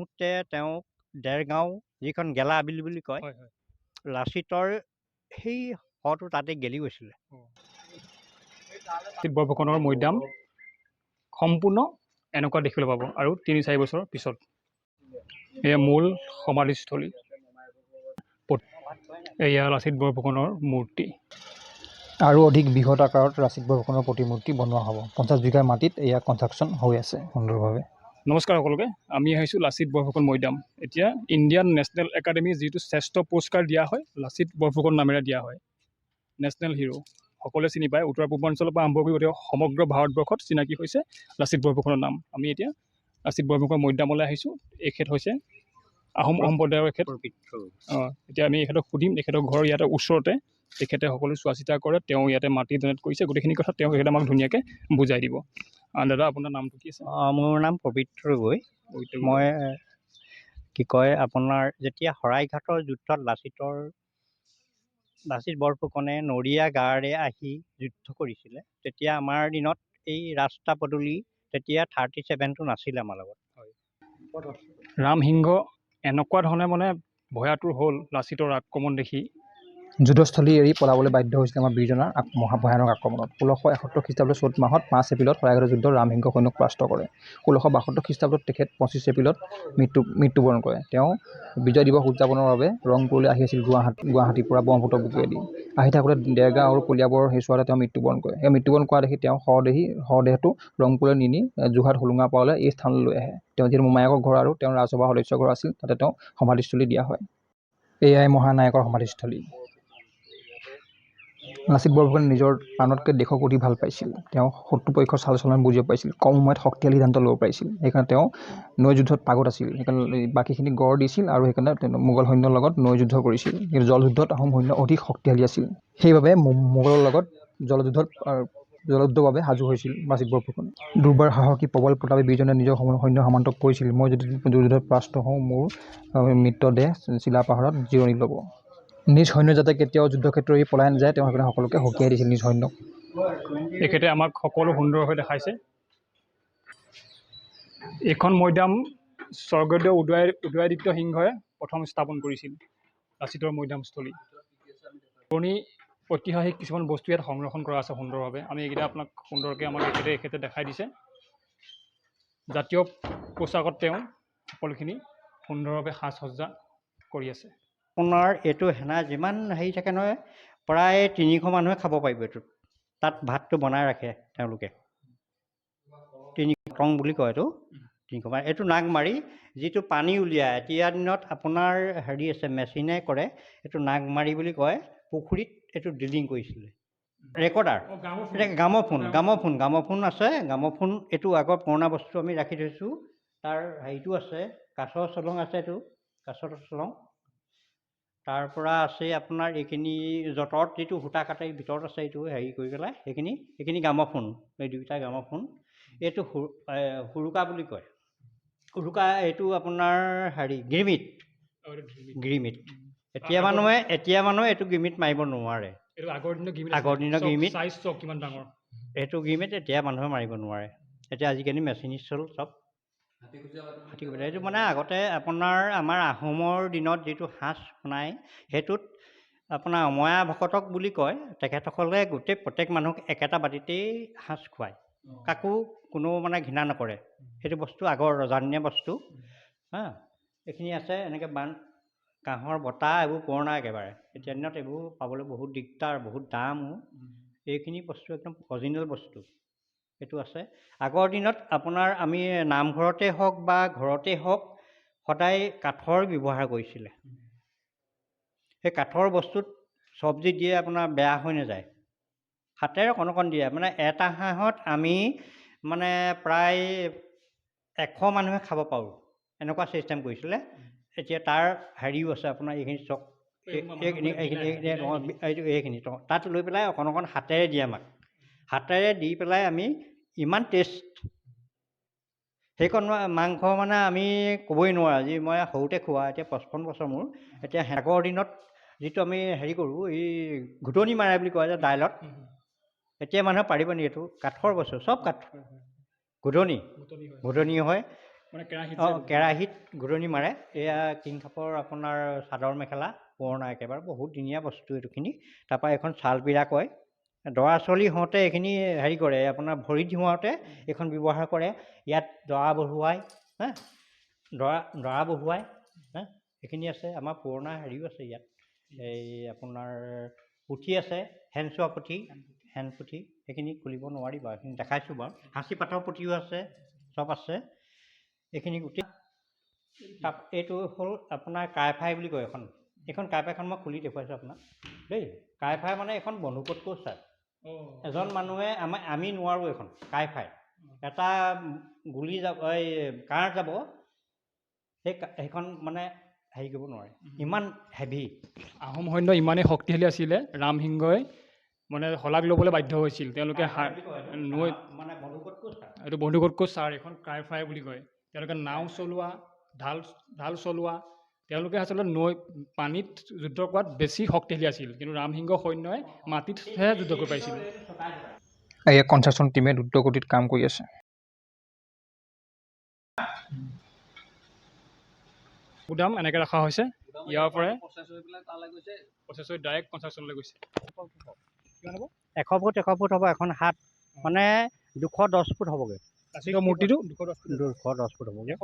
আহোঁতে তেওঁক দেৰগাঁও যিখন গেলা আবিল বুলি কয় হয় হয় লাচিতৰ সেই শটো তাতে গেলি গৈছিলে। লাচিত বৰফুকনৰ মৈদাম সম্পূৰ্ণ এনেকুৱা দেখিবলৈ পাব আৰু ৩-৪ বছৰৰ পিছত এয়া মূল সমাধিস্থলী। এয়া লাচিত বৰফুকনৰ মূৰ্তি। আৰু অধিক বৃহৎ আকাৰত লাচিত বৰফুকনৰ প্ৰতিমূৰ্তি বনোৱা হ'ব। 50 বিঘা মাটিত এয়া কনষ্ট্ৰাকশ্যন হৈ আছে সুন্দৰভাৱে। নমস্কাৰ সকলোকে, আমি আহিছোঁ লাচিত বৰফুকন মৈদাম। এতিয়া ইণ্ডিয়ান নেশ্যনেল একাডেমি যিটো শ্ৰেষ্ঠ পুৰস্কাৰ দিয়া হয় লাচিত বৰফুকন নামেৰে দিয়া হয়। নেশ্যনেল হিৰো সকলোৱে চিনি পায়। উত্তৰ পূৰ্বাঞ্চলৰ পৰা আৰম্ভ কৰি গোটেই সমগ্ৰ ভাৰতবৰ্ষত চিনাকি হৈছে লাচিত বৰফুকনৰ নাম। আমি এতিয়া লাচিত বৰফুকন মৈদামলৈ আহিছোঁ। এখেত হৈছে আহোম সম্প্ৰদায়ৰ এখেত। এতিয়া আমি এখেতক সুধিম, এখেতৰ ঘৰ ইয়াতে ওচৰতে। তেখেতে সকলো চোৱা চিতা কৰে, তেওঁ ইয়াতে মাটি ডনেট কৰিছে। গোটেইখিনি কথা তেওঁ এখেতে আমাক ধুনীয়াকৈ বুজাই দিব। দাদা, আপোনাৰ নামটো কি আছে? মোৰ নাম পবিত্ৰ গগৈ। মই কি কয় আপোনাৰ যেতিয়া শৰাইঘাটৰ যুদ্ধত লাচিত বৰফুকনে নৰিয়া গাঁৱৰে আহি যুদ্ধ কৰিছিলে, তেতিয়া আমাৰ দিনত এই ৰাস্তা পদূলি তেতিয়া 37টো নাছিলে আমাৰ লগত। ৰামসিংহ এনেকুৱা ধৰণে মানে ভয়াতুৰ হ'ল লাচিতৰ আক্ৰমণ দেখি যুদ্ধস্থলী এৰি পলাবলৈ বাধ্য হৈছিলে আমাৰ বীৰজনাৰ মহাভয়ানক আক্ৰমণত। 1671 খ্ৰীষ্টাব্দৰ চ'ত মাহত 5 এপ্ৰিলত শৰাইঘাটৰ যুদ্ধত ৰামসিংহ সৈন্যক পৰাস্ত কৰে। 1672 খ্ৰীষ্টাব্দত তেখেত 25 এপ্ৰিলত মৃত্যুবৰণ কৰে। তেওঁ বিজয় দিৱস উদযাপনৰ বাবে ৰংপুৰলৈ আহি আছিল গুৱাহাটীৰ পৰা ব্ৰহ্মপুত্ৰ বুকুৱেদি। আহি থাকোঁতে দেৰগাঁও আৰু কলিয়াবৰৰ সেইচোৱাতে তেওঁ মৃত্যুবৰণ কৰে। এই মৃত্যুবৰণ কৰা দেখি তেওঁ শৱদেহটো ৰংপুৰলৈ নি যোৰহাট হোলোঙা পাৰলৈ এই স্থানলৈ লৈ আহে। তেওঁ যিহেতু মোমায়েকৰ ঘৰ আৰু তেওঁৰ ৰাজসভাৰ সদস্যৰ ঘৰ আছিল, তাতে তেওঁ সমাধিস্থলী দিয়া হয়। এয়াই মহানায়কৰ সমাধিস্থলী। লাচিত বৰফুকনে নিজৰ প্ৰাণতকৈ দেশক অধিক ভাল পাইছিল। তেওঁ শত্ৰুপক্ষৰ চাল চলন বুজিব পাৰিছিল, কম সময়ত শক্তিশালী সিদ্ধান্ত ল'ব পাৰিছিল। সেইকাৰণে তেওঁ নৈ যুদ্ধত পাগত আছিল। সেইকাৰণে বাকীখিনি গঢ় দিছিল আৰু সেইকাৰণে তেওঁ মোগল সৈন্যৰ লগত নৈ যুদ্ধ কৰিছিল। কিন্তু জলযুদ্ধত আহোম সৈন্য অধিক শক্তিশালী আছিল। সেইবাবে মোগলৰ লগত জলযুদ্ধৰ বাবে সাজু হৈছিল লাচিত বৰফুকন। দুৰ্বাৰ সাহসী প্ৰবল প্ৰতাপী বীৰজনে নিজৰ সৈন্য সামন্তক কৈছিল, মই যদি যুদ্ধত পৰাস্ত হওঁ মোৰ মৃতদেহ চিলাপাহাৰত জিৰণি ল'ব। নিজ সৈন্য যাতে কেতিয়াও যুদ্ধক্ষেত্ৰ এৰি পলাই নাযায়, তেওঁ সেইকাৰণে সকলোকে সকীয়াই দিছিল নিজ সৈন্যক। তেখেতে আমাক সকলো সুন্দৰভাৱে দেখাইছে। এইখন মৈদাম স্বৰ্গদেউ উদয়াদিত্য সিংহই প্ৰথম স্থাপন কৰিছিল, লাচিতৰ মৈদামস্থলী। পুৰণি ঐতিহাসিক কিছুমান বস্তু ইয়াত সংৰক্ষণ কৰা আছে সুন্দৰভাৱে। আমি এইকেইটা আপোনাক সুন্দৰকৈ আমাক এখেতে দেখাই দিছে। জাতীয় পোচাকত তেওঁ সকলোখিনি সুন্দৰভাৱে সাজ সজ্জা কৰি আছে। আপোনাৰ এইটো সেনা যিমান হেৰি থাকে নহয়, প্ৰায় 300 মানুহে খাব পাৰিব এইটোত। তাত ভাতটো বনাই ৰাখে তেওঁলোকে। 300 টং বুলি কয় এইটো। 300 এইটো নাক মাৰি যিটো পানী উলিয়ায়, এতিয়া দিনত আপোনাৰ হেৰি আছে মেচিনে কৰে, এইটো নাক মাৰি বুলি কয়। পুখুৰীত এইটো ড্ৰিলিং কৰিছিলে। ৰেকৰ্ডাৰ গামোফোন আছে। গামোফোন এইটো আগৰ পুৰণা বস্তু আমি ৰাখি থৈছোঁ। তাৰ হেৰিটো আছে, কাঠৰ চলং আছে, এইটো কাঠৰ চলং। তাৰ পৰা আছে আপোনাৰ এইখিনি যঁতৰত যিটো সূতা কাটে ভিতৰত আছে, এইটো হেৰি কৰি পেলাই সেইখিনি গামোফোন, এই দুয়োটা গামোফোন। এইটো হুৰুকা বুলি কয়। হুৰুকা এইটো আপোনাৰ হেৰি গিৰিমিট। এতিয়া মানুহে এইটো গিৰিমিট মাৰিব নোৱাৰে। আগৰ দিনৰ গিৰিমিট কিমান ডাঙৰ এইটো গিৰিমিট এতিয়া মানুহে মাৰিব নোৱাৰে। এতিয়া আজিকালি মেচিনিষ্ট হ'ল চব। এইটো মানে আগতে আপোনাৰ আমাৰ আহোমৰ দিনত যিটো সাজ বনায়, সেইটোত আপোনাৰ অময়া ভকতক বুলি কয়। তেখেতসকলে প্ৰত্যেক মানুহক একেটা বাতিতেই সাজ খুৱায়, কাকো কোনো মানে ঘৃণা নকৰে। সেইটো বস্তু আগৰ ৰজাদিনীয়া বস্তু। এইখিনি আছে এনেকৈ কাঁহৰ বঁটা, এইবোৰ পুৰণা একেবাৰে। এতিয়া দিনত এইবোৰ পাবলৈ বহুত দিগদাৰ, বহুত দামো। এইখিনি বস্তু একদম অৰিজিনেল বস্তু। এইটো আছে। আগৰ দিনত আপোনাৰ আমি নামঘৰতে হওক বা ঘৰতে হওক সদায় কাঠৰ ব্যৱহাৰ কৰিছিলে। সেই কাঠৰ বস্তুত চব্জি দিয়ে আপোনাৰ বেয়া হৈ নাযায়। হাতেৰে অকণ দিয়ে। মানে এটা হাঁহত আমি মানে প্ৰায় 100 মানুহে খাব পাৰোঁ, এনেকুৱা চিষ্টেম কৰিছিলে। এতিয়া তাৰ হেৰিও আছে আপোনাৰ এইখিনি চক, এইখিনি তাত লৈ পেলাই অকণ হাতেৰে দিয়ে আমাক। হাতেৰে দি পেলাই আমি ইমান টেষ্ট, সেইকণ মাংস মানে আমি ক'বই নোৱাৰা। যি মই সৰুতে খোৱা, এতিয়া 55 বছৰ মোৰ। এতিয়া আগৰ দিনত যিটো আমি হেৰি কৰোঁ, এই ঘুটনি মাৰে বুলি কয় যে দাইলত, এতিয়া মানুহে পাৰিব নেকি? এইটো কাঠৰ বস্তু, চব কাঠ। ঘুটনি হয়। মানে কেৰাহীত অঁ কেৰাহীত ঘূৰণি মাৰে। এয়া কিং খাপৰ আপোনাৰ চাদৰ মেখেলা পুৰণা একেবাৰে বহুত দিনীয়া বস্তু এইটোখিনি। তাৰপৰা এইখন ছালপিৰা কয়। দৰা ছোৱালী হওঁতে এইখিনি হেৰি কৰে আপোনাৰ ভৰিত ধুৱাওঁতে এইখন ব্যৱহাৰ কৰে। ইয়াত দৰা বহুৱাই হা দৰা বহুৱাই হা এইখিনি আছে। আমাৰ পুৰণা হেৰিও আছে ইয়াত। এই আপোনাৰ পুথি আছে, হেনচোৱা পুথি, হেন পুথি। সেইখিনি খুলিব নোৱাৰি বাৰু, এইখিনি দেখাইছোঁ বাৰু। সাঁচি পাতৰ পুথিও আছে, চব আছে এইখিনি গোটেই। এইটো হ'ল আপোনাৰ কাইফাই বুলি কয় এখন। এইখন কাইফাইখন মই খুলি দেখুৱাইছোঁ আপোনাক দেই। কাইফাই মানে এখন বন্দুকতকৈ চাই। এজন মানুহে আমি নোৱাৰোঁ এইখন কাইফাই। এটা গুলি যাব, এই কাঁড় যাব, সেইখন মানে হেৰি কৰিব নোৱাৰে, ইমান হেভি। আহোম সৈন্য ইমানেই শক্তিশালী আছিলে, ৰামসিংহই মানে শলাগ ল'বলৈ বাধ্য হৈছিল। তেওঁলোকে নৈ মানে বন্দুকতকৈ চাই। এইটো বন্দুকতকৈ ছাৰ, এখন কাইফাই বুলি কয়। তেওঁলোকে নাও চলোৱা, ঢাল চলোৱা, তেওঁলোকে আচলতে নৈ পানীত যুদ্ধ কৰাত বেছি শক্তিশালী আছিল। কিন্তু ৰামসিংহ সৈন্যই মাটিতহে যুদ্ধ কৰিব পাৰিছিল। এই কনষ্ট্ৰাকশ্যন টিমে দ্ৰুতগতিত কাম কৰি আছে। গুদাম এনেকৈ ৰখা হৈছে। ইয়াৰ পৰাই প্ৰচেছ হৈ ডাইৰেক্ট কনষ্ট্ৰাকশ্যনলৈ গৈছে। 100 ফুট হ'ব এখন হাত, মানে 210 ফুট হ'বগৈ। মূৰ্তিটো 210 ফুট হ'বগৈ।